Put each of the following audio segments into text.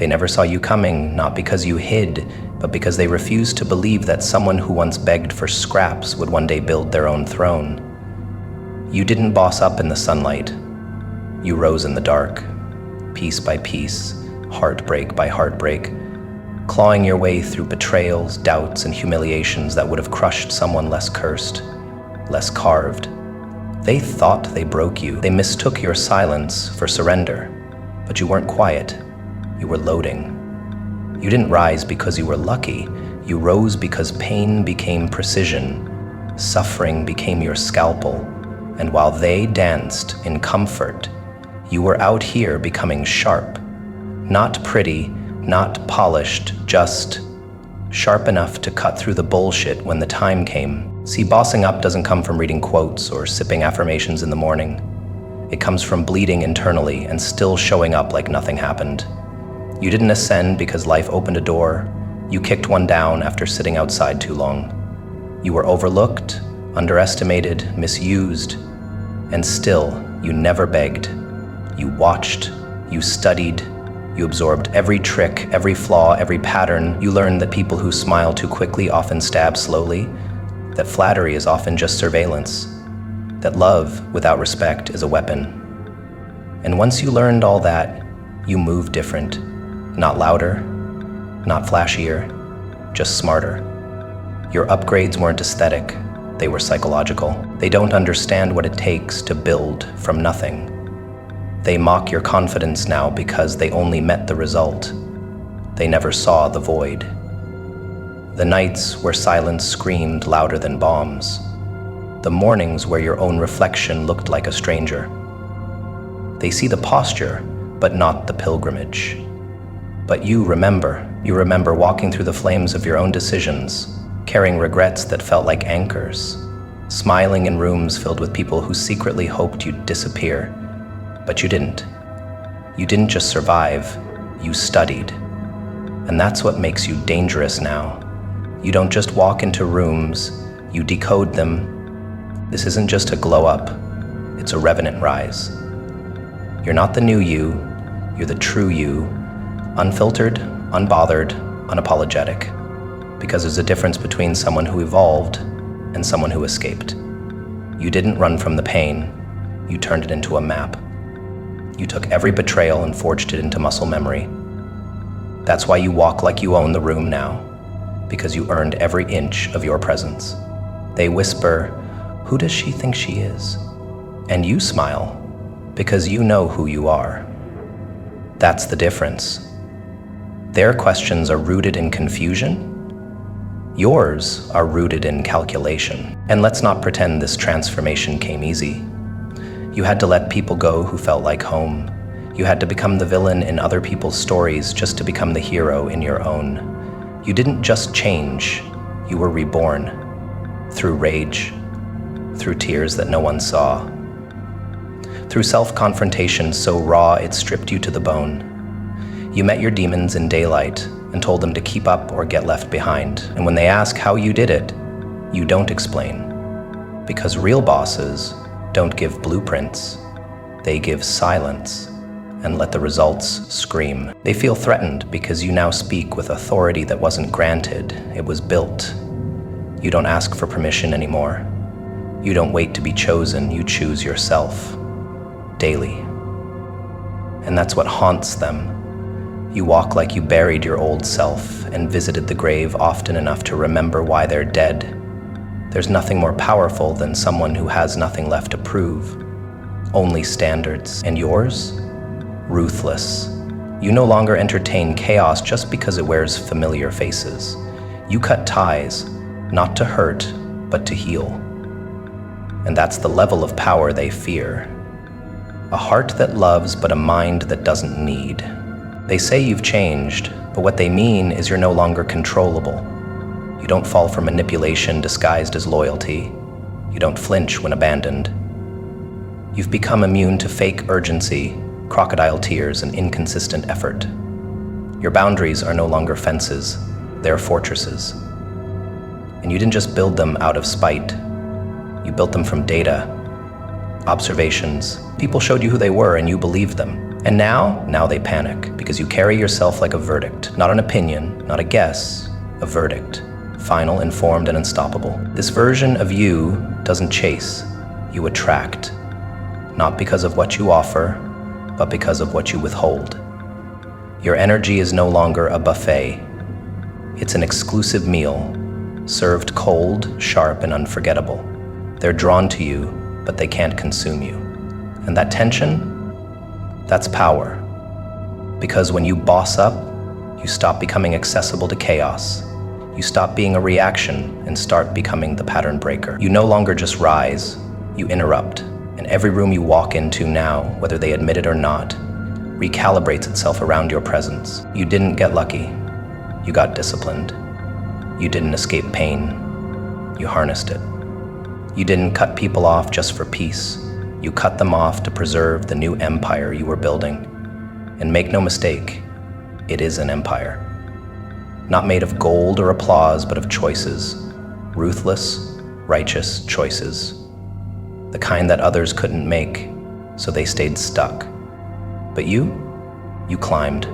They never saw you coming, not because you hid, but because they refused to believe that someone who once begged for scraps would one day build their own throne. You didn't boss up in the sunlight. You rose in the dark, piece by piece, heartbreak by heartbreak, clawing your way through betrayals, doubts, and humiliations that would have crushed someone less cursed, less carved. They thought they broke you. They mistook your silence for surrender. But you weren't quiet. You were loading. You didn't rise because you were lucky. You rose because pain became precision. Suffering became your scalpel. And while they danced in comfort, you were out here becoming sharp. Not pretty, not polished, just sharp enough to cut through the bullshit when the time came. See, bossing up doesn't come from reading quotes or sipping affirmations in the morning. It comes from bleeding internally and still showing up like nothing happened. You didn't ascend because life opened a door. You kicked one down after sitting outside too long. You were overlooked, underestimated, misused, and still, you never begged. You watched, you studied, you absorbed every trick, every flaw, every pattern. You learned that people who smile too quickly often stab slowly, that flattery is often just surveillance, that love without respect is a weapon. And once you learned all that, you moved different. Not louder, not flashier, just smarter. Your upgrades weren't aesthetic, they were psychological. They don't understand what it takes to build from nothing. They mock your confidence now because they only met the result. They never saw the void. The nights where silence screamed louder than bombs. The mornings where your own reflection looked like a stranger. They see the posture, but not the pilgrimage. But you remember walking through the flames of your own decisions, carrying regrets that felt like anchors, smiling in rooms filled with people who secretly hoped you'd disappear. But you didn't. You didn't just survive, you studied. And that's what makes you dangerous now. You don't just walk into rooms, you decode them. This isn't just a glow up, it's a revenant rise. You're not the new you, you're the true you, unfiltered, unbothered, unapologetic. Because there's a difference between someone who evolved and someone who escaped. You didn't run from the pain, you turned it into a map. You took every betrayal and forged it into muscle memory. That's why you walk like you own the room now, because you earned every inch of your presence. They whisper, "Who does she think she is?" And you smile, because you know who you are. That's the difference. Their questions are rooted in confusion. Yours are rooted in calculation. And let's not pretend this transformation came easy. You had to let people go who felt like home. You had to become the villain in other people's stories just to become the hero in your own. You didn't just change, you were reborn. Through rage, through tears that no one saw. Through self-confrontation so raw it stripped you to the bone. You met your demons in daylight and told them to keep up or get left behind. And when they ask how you did it, you don't explain. Because real bosses don't give blueprints, they give silence and let the results scream. They feel threatened because you now speak with authority that wasn't granted, it was built. You don't ask for permission anymore. You don't wait to be chosen, you choose yourself, daily. And that's what haunts them. You walk like you buried your old self and visited the grave often enough to remember why they're dead. There's nothing more powerful than someone who has nothing left to prove. Only standards. And yours? Ruthless. You no longer entertain chaos just because it wears familiar faces. You cut ties, not to hurt, but to heal. And that's the level of power they fear. A heart that loves, but a mind that doesn't need. They say you've changed, but what they mean is you're no longer controllable. You don't fall for manipulation disguised as loyalty. You don't flinch when abandoned. You've become immune to fake urgency, crocodile tears, and inconsistent effort. Your boundaries are no longer fences, they're fortresses. And you didn't just build them out of spite. You built them from data, observations. People showed you who they were and you believed them. And now they panic because you carry yourself like a verdict, not an opinion, not a guess, a verdict, final, informed, and unstoppable. This version of you doesn't chase, you attract, not because of what you offer, but because of what you withhold. Your energy is no longer a buffet. It's an exclusive meal, served cold, sharp, and unforgettable. They're drawn to you, but they can't consume you. And that tension, that's power. Because when you boss up, you stop becoming accessible to chaos. You stop being a reaction and start becoming the pattern breaker. You no longer just rise, you interrupt. And every room you walk into now, whether they admit it or not, recalibrates itself around your presence. You didn't get lucky. You got disciplined. You didn't escape pain. You harnessed it. You didn't cut people off just for peace. You cut them off to preserve the new empire you were building. And make no mistake, it is an empire. Not made of gold or applause, but of choices. Ruthless, righteous choices. The kind that others couldn't make, so they stayed stuck. But you climbed,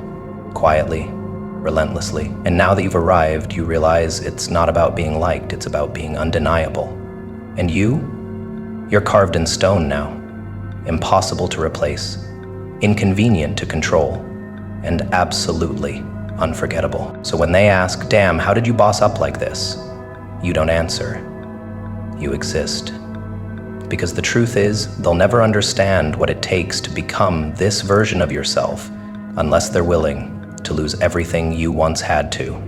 quietly, relentlessly. And now that you've arrived, you realize it's not about being liked, it's about being undeniable. And you're carved in stone now, impossible to replace, inconvenient to control, and absolutely unforgettable. So when they ask, damn, how did you boss up like this? You don't answer. You exist. Because the truth is, they'll never understand what it takes to become this version of yourself unless they're willing to lose everything you once had to.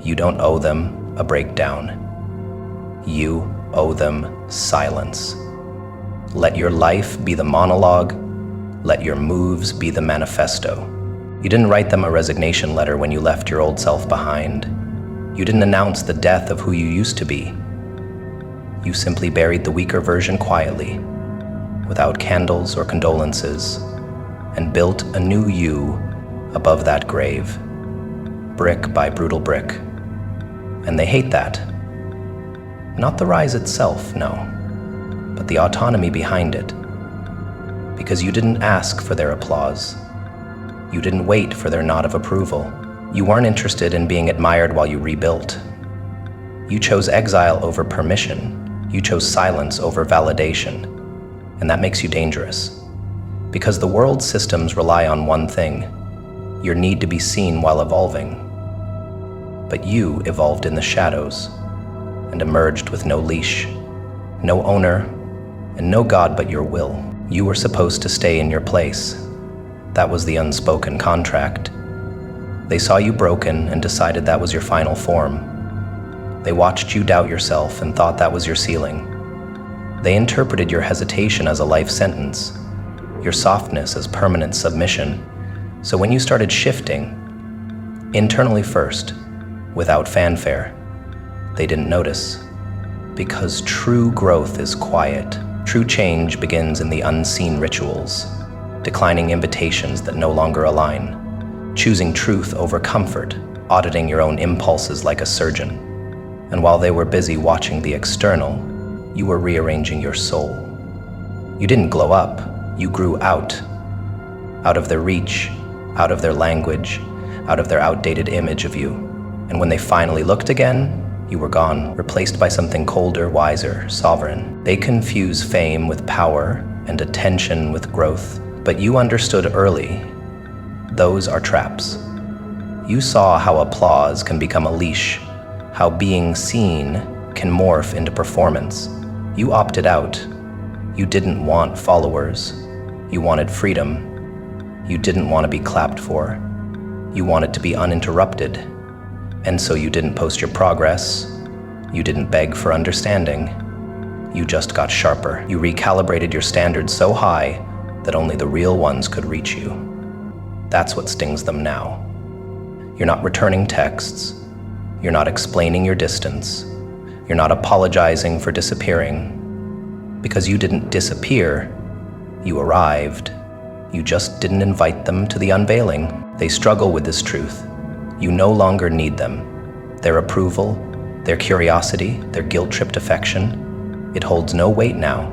You don't owe them a breakdown. You owe them silence. Let your life be the monologue. Let your moves be the manifesto. You didn't write them a resignation letter when you left your old self behind. You didn't announce the death of who you used to be. You simply buried the weaker version quietly, without candles or condolences, and built a new you above that grave, brick by brutal brick. And they hate that. Not the rise itself, no, but the autonomy behind it. Because you didn't ask for their applause. You didn't wait for their nod of approval. You weren't interested in being admired while you rebuilt. You chose exile over permission. You chose silence over validation. And that makes you dangerous. Because the world's systems rely on one thing, your need to be seen while evolving. But you evolved in the shadows and emerged with no leash, no owner, and no God but your will. You were supposed to stay in your place. That was the unspoken contract. They saw you broken and decided that was your final form. They watched you doubt yourself and thought that was your ceiling. They interpreted your hesitation as a life sentence, your softness as permanent submission. So when you started shifting, internally first, without fanfare, they didn't notice. Because true growth is quiet. True change begins in the unseen rituals, declining invitations that no longer align, choosing truth over comfort, auditing your own impulses like a surgeon. And while they were busy watching the external, you were rearranging your soul. You didn't glow up, you grew out of their reach, out of their language, out of their outdated image of you. And when they finally looked again, you were gone, replaced by something colder, wiser, sovereign. They confuse fame with power and attention with growth, but you understood early, those are traps. You saw how applause can become a leash, how being seen can morph into performance. You opted out. You didn't want followers. You wanted freedom. You didn't want to be clapped for. You wanted to be uninterrupted. And so you didn't post your progress. You didn't beg for understanding. You just got sharper. You recalibrated your standards so high that only the real ones could reach you. That's what stings them now. You're not returning texts. You're not explaining your distance. You're not apologizing for disappearing. Because you didn't disappear, you arrived. You just didn't invite them to the unveiling. They struggle with this truth. You no longer need them. Their approval, their curiosity, their guilt-tripped affection, it holds no weight now.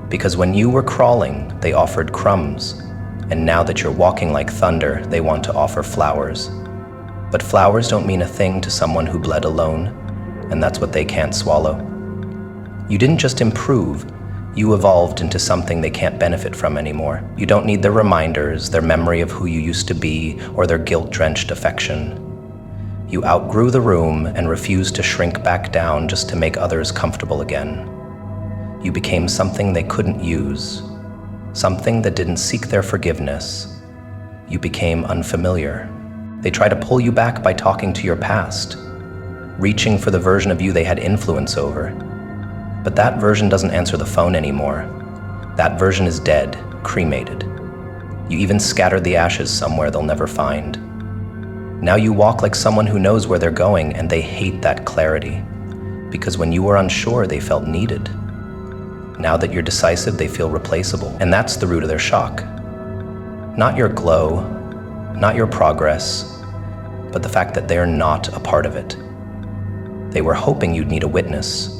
Because when you were crawling, they offered crumbs. And now that you're walking like thunder, they want to offer flowers. But flowers don't mean a thing to someone who bled alone, and that's what they can't swallow. You didn't just improve, you evolved into something they can't benefit from anymore. You don't need their reminders, their memory of who you used to be, or their guilt-drenched affection. You outgrew the room and refused to shrink back down just to make others comfortable again. You became something they couldn't use, something that didn't seek their forgiveness. You became unfamiliar. They try to pull you back by talking to your past, reaching for the version of you they had influence over. But that version doesn't answer the phone anymore. That version is dead, cremated. You even scattered the ashes somewhere they'll never find. Now you walk like someone who knows where they're going, and they hate that clarity. Because when you were unsure, they felt needed. Now that you're decisive, they feel replaceable. And that's the root of their shock. Not your glow, not your progress, but the fact that they're not a part of it. They were hoping you'd need a witness,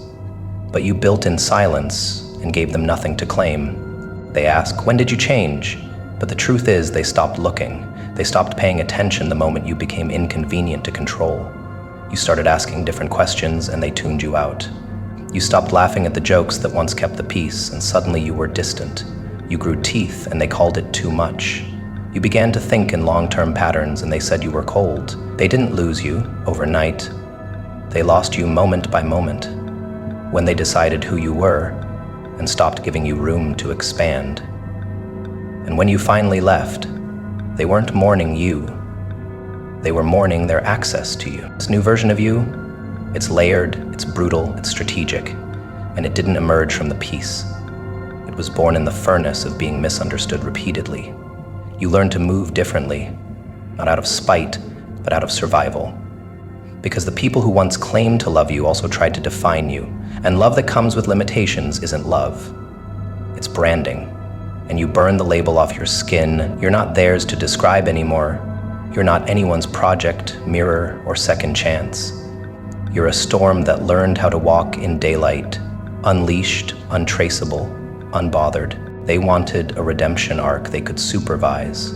but you built in silence and gave them nothing to claim. They ask, "When did you change?" But the truth is, they stopped looking. They stopped paying attention the moment you became inconvenient to control. You started asking different questions, and they tuned you out. You stopped laughing at the jokes that once kept the peace, and suddenly you were distant. You grew teeth, and they called it too much. You began to think in long-term patterns, and they said you were cold. They didn't lose you overnight. They lost you moment by moment, when they decided who you were and stopped giving you room to expand. And when you finally left, they weren't mourning you. They were mourning their access to you. This new version of you, it's layered, it's brutal, it's strategic, and it didn't emerge from the peace. It was born in the furnace of being misunderstood repeatedly. You learned to move differently, not out of spite, but out of survival. Because the people who once claimed to love you also tried to define you, and love that comes with limitations isn't love. It's branding, and you burn the label off your skin. You're not theirs to describe anymore. You're not anyone's project, mirror, or second chance. You're a storm that learned how to walk in daylight, unleashed, untraceable, unbothered. They wanted a redemption arc they could supervise,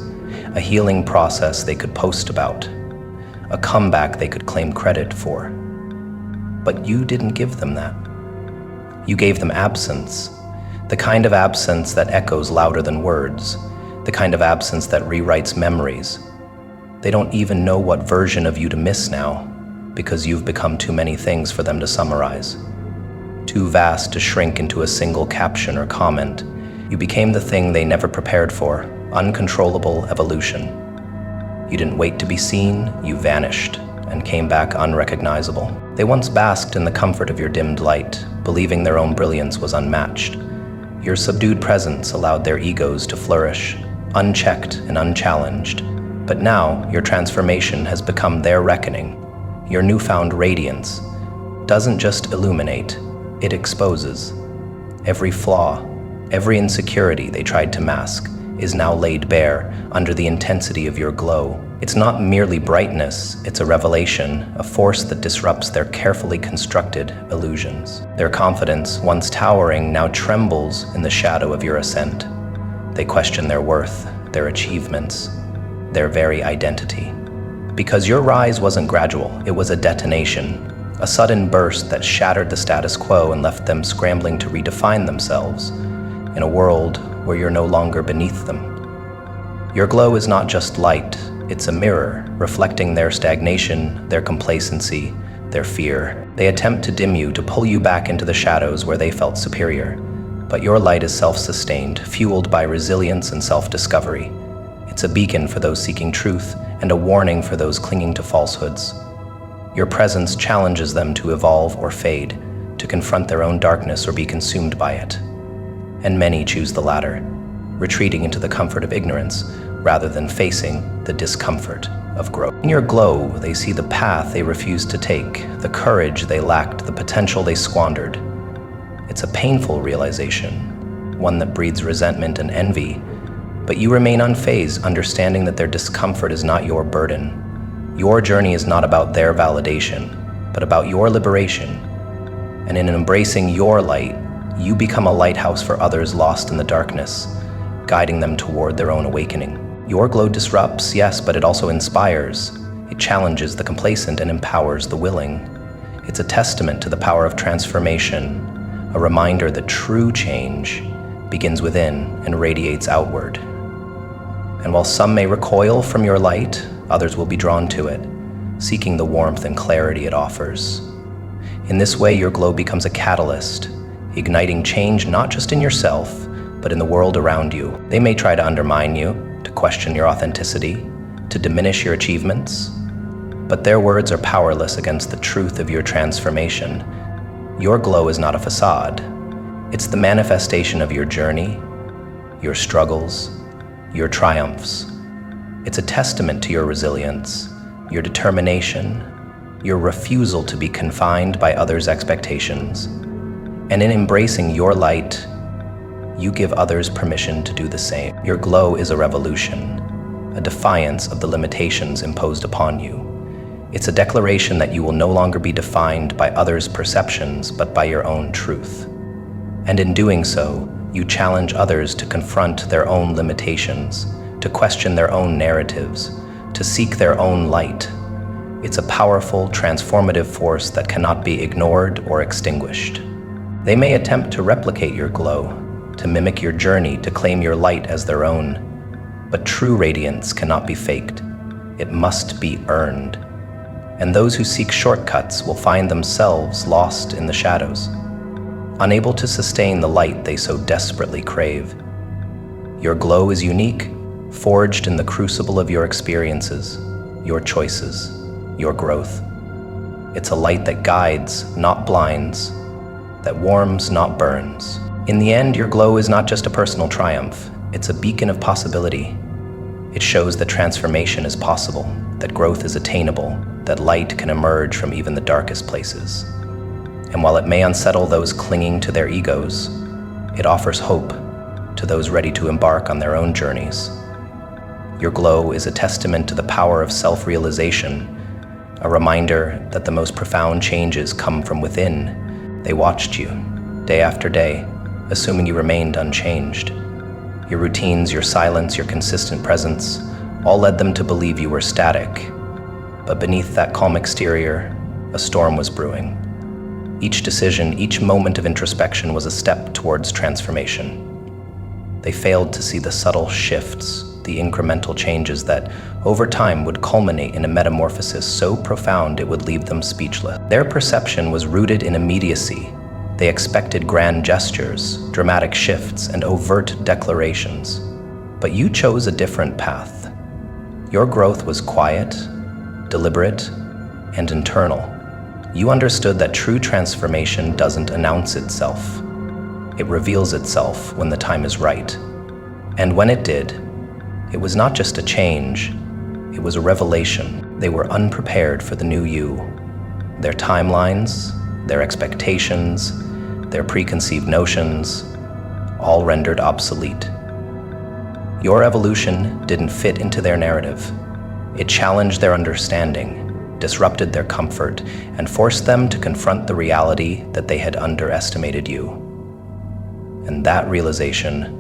a healing process they could post about, a comeback they could claim credit for. But you didn't give them that. You gave them absence, the kind of absence that echoes louder than words, the kind of absence that rewrites memories. They don't even know what version of you to miss now, because you've become too many things for them to summarize. Too vast to shrink into a single caption or comment. You became the thing they never prepared for, uncontrollable evolution. You didn't wait to be seen, you vanished, and came back unrecognizable. They once basked in the comfort of your dimmed light, believing their own brilliance was unmatched. Your subdued presence allowed their egos to flourish, unchecked and unchallenged. But now, your transformation has become their reckoning. Your newfound radiance doesn't just illuminate, it exposes. Every flaw, every insecurity they tried to mask is now laid bare under the intensity of your glow. It's not merely brightness, it's a revelation, a force that disrupts their carefully constructed illusions. Their confidence, once towering, now trembles in the shadow of your ascent. They question their worth, their achievements, their very identity. Because your rise wasn't gradual, it was a detonation, a sudden burst that shattered the status quo and left them scrambling to redefine themselves in a world where you're no longer beneath them. Your glow is not just light, it's a mirror reflecting their stagnation, their complacency, their fear. They attempt to dim you, to pull you back into the shadows where they felt superior. But your light is self-sustained, fueled by resilience and self-discovery. It's a beacon for those seeking truth and a warning for those clinging to falsehoods. Your presence challenges them to evolve or fade, to confront their own darkness or be consumed by it. And many choose the latter, retreating into the comfort of ignorance rather than facing the discomfort of growth. In your glow, they see the path they refused to take, the courage they lacked, the potential they squandered. It's a painful realization, one that breeds resentment and envy, but you remain unfazed, understanding that their discomfort is not your burden. Your journey is not about their validation, but about your liberation. And in embracing your light, you become a lighthouse for others lost in the darkness, guiding them toward their own awakening. Your glow disrupts, yes, but it also inspires. It challenges the complacent and empowers the willing. It's a testament to the power of transformation, a reminder that true change begins within and radiates outward. And while some may recoil from your light, others will be drawn to it, seeking the warmth and clarity it offers. In this way, your glow becomes a catalyst, igniting change not just in yourself, but in the world around you. They may try to undermine you, to question your authenticity, to diminish your achievements, but their words are powerless against the truth of your transformation. Your glow is not a facade. It's the manifestation of your journey, your struggles, your triumphs. It's a testament to your resilience, your determination, your refusal to be confined by others' expectations. And in embracing your light, you give others permission to do the same. Your glow is a revolution, a defiance of the limitations imposed upon you. It's a declaration that you will no longer be defined by others' perceptions, but by your own truth. And in doing so, you challenge others to confront their own limitations, to question their own narratives, to seek their own light. It's a powerful, transformative force that cannot be ignored or extinguished. They may attempt to replicate your glow, to mimic your journey, to claim your light as their own. But true radiance cannot be faked. It must be earned. And those who seek shortcuts will find themselves lost in the shadows, unable to sustain the light they so desperately crave. Your glow is unique, forged in the crucible of your experiences, your choices, your growth. It's a light that guides, not blinds, that warms, not burns. In the end, your glow is not just a personal triumph, it's a beacon of possibility. It shows that transformation is possible, that growth is attainable, that light can emerge from even the darkest places. And while it may unsettle those clinging to their egos, it offers hope to those ready to embark on their own journeys. Your glow is a testament to the power of self-realization, a reminder that the most profound changes come from within. They watched you, day after day, assuming you remained unchanged. Your routines, your silence, your consistent presence, all led them to believe you were static. But beneath that calm exterior, a storm was brewing. Each decision, each moment of introspection was a step towards transformation. They failed to see the subtle shifts, the incremental changes that, over time, would culminate in a metamorphosis so profound it would leave them speechless. Their perception was rooted in immediacy. They expected grand gestures, dramatic shifts, and overt declarations. But you chose a different path. Your growth was quiet, deliberate, and internal. You understood that true transformation doesn't announce itself. It reveals itself when the time is right. And when it did, it was not just a change, it was a revelation. They were unprepared for the new you. Their timelines, their expectations, their preconceived notions, all rendered obsolete. Your evolution didn't fit into their narrative. It challenged their understanding, disrupted their comfort, and forced them to confront the reality that they had underestimated you. And that realization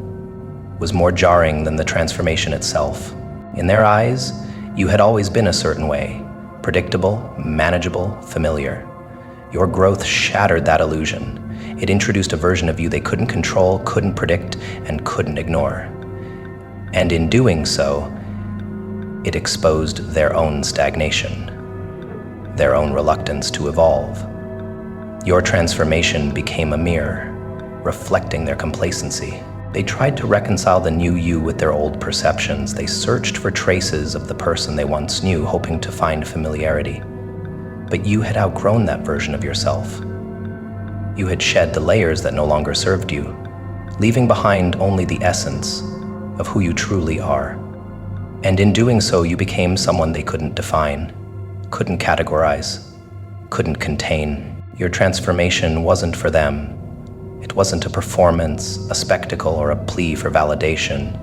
was more jarring than the transformation itself. In their eyes, you had always been a certain way, predictable, manageable, familiar. Your growth shattered that illusion. It introduced a version of you they couldn't control, couldn't predict, and couldn't ignore. And in doing so, it exposed their own stagnation, their own reluctance to evolve. Your transformation became a mirror, reflecting their complacency. They tried to reconcile the new you with their old perceptions. They searched for traces of the person they once knew, hoping to find familiarity. But you had outgrown that version of yourself. You had shed the layers that no longer served you, leaving behind only the essence of who you truly are. And in doing so, you became someone they couldn't define, couldn't categorize, couldn't contain. Your transformation wasn't for them. It wasn't a performance, a spectacle, or a plea for validation.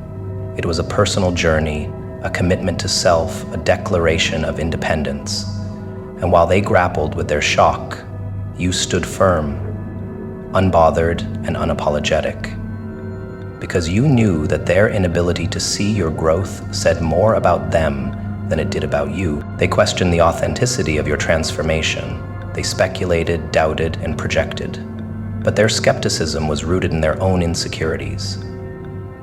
It was a personal journey, a commitment to self, a declaration of independence. And while they grappled with their shock, you stood firm, unbothered and unapologetic. because you knew that their inability to see your growth said more about them than it did about you. They questioned the authenticity of your transformation. They speculated, doubted, and projected. But their skepticism was rooted in their own insecurities.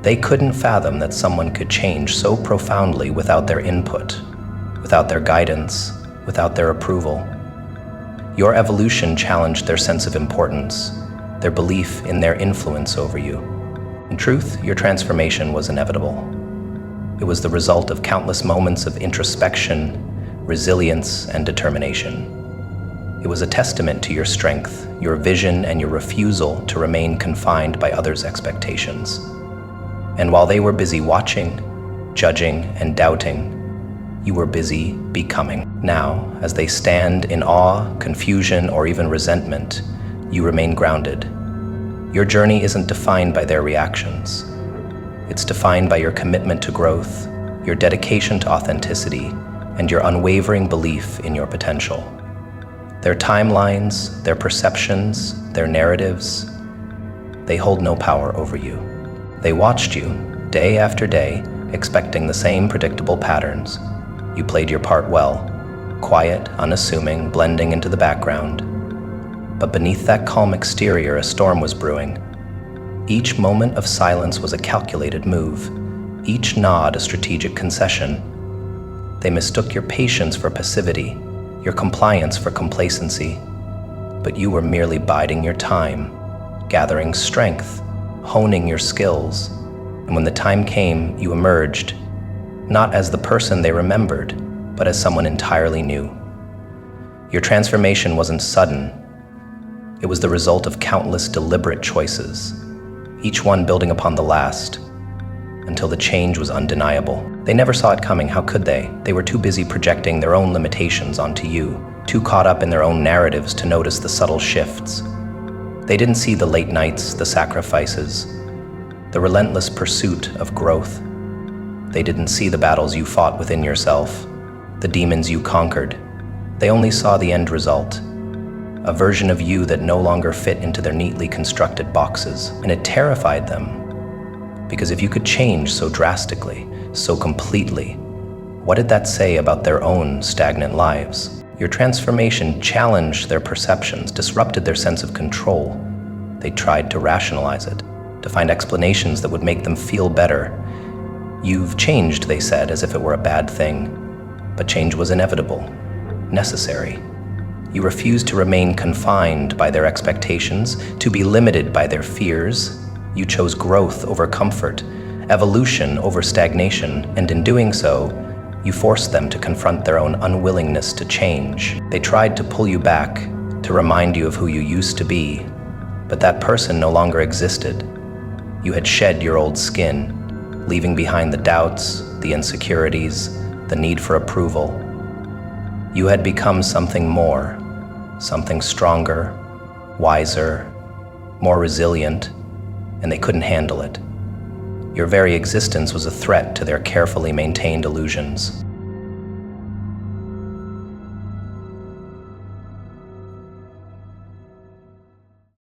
They couldn't fathom that someone could change so profoundly without their input, without their guidance, without their approval. Your evolution challenged their sense of importance, their belief in their influence over you. In truth, your transformation was inevitable. It was the result of countless moments of introspection, resilience, and determination. It was a testament to your strength, your vision, and your refusal to remain confined by others' expectations. And while they were busy watching, judging, and doubting, you were busy becoming. Now, as they stand in awe, confusion, or even resentment, you remain grounded. Your journey isn't defined by their reactions. It's defined by your commitment to growth, your dedication to authenticity, and your unwavering belief in your potential. Their timelines, their perceptions, their narratives, they hold no power over you. They watched you, day after day, expecting the same predictable patterns. You played your part well, quiet, unassuming, blending into the background. But beneath that calm exterior, a storm was brewing. Each moment of silence was a calculated move, each nod a strategic concession. They mistook your patience for passivity, your compliance for complacency. But you were merely biding your time, gathering strength, honing your skills. And when the time came, you emerged, not as the person they remembered, but as someone entirely new. Your transformation wasn't sudden. It was the result of countless deliberate choices, each one building upon the last, until the change was undeniable. They never saw it coming, how could they? They were too busy projecting their own limitations onto you, too caught up in their own narratives to notice the subtle shifts. They didn't see the late nights, the sacrifices, the relentless pursuit of growth. They didn't see the battles you fought within yourself, the demons you conquered. They only saw the end result, a version of you that no longer fit into their neatly constructed boxes. And it terrified them, because if you could change so drastically, so completely, what did that say about their own stagnant lives? Your transformation challenged their perceptions, disrupted their sense of control. They tried to rationalize it, to find explanations that would make them feel better. You've changed, they said, as if it were a bad thing. But change was inevitable, necessary. You refused to remain confined by their expectations, to be limited by their fears. You chose growth over comfort, evolution over stagnation, and in doing so, you forced them to confront their own unwillingness to change. They tried to pull you back, to remind you of who you used to be, but that person no longer existed. You had shed your old skin, leaving behind the doubts, the insecurities, the need for approval. You had become something more, something stronger, wiser, more resilient, and they couldn't handle it. Your very existence was a threat to their carefully maintained illusions.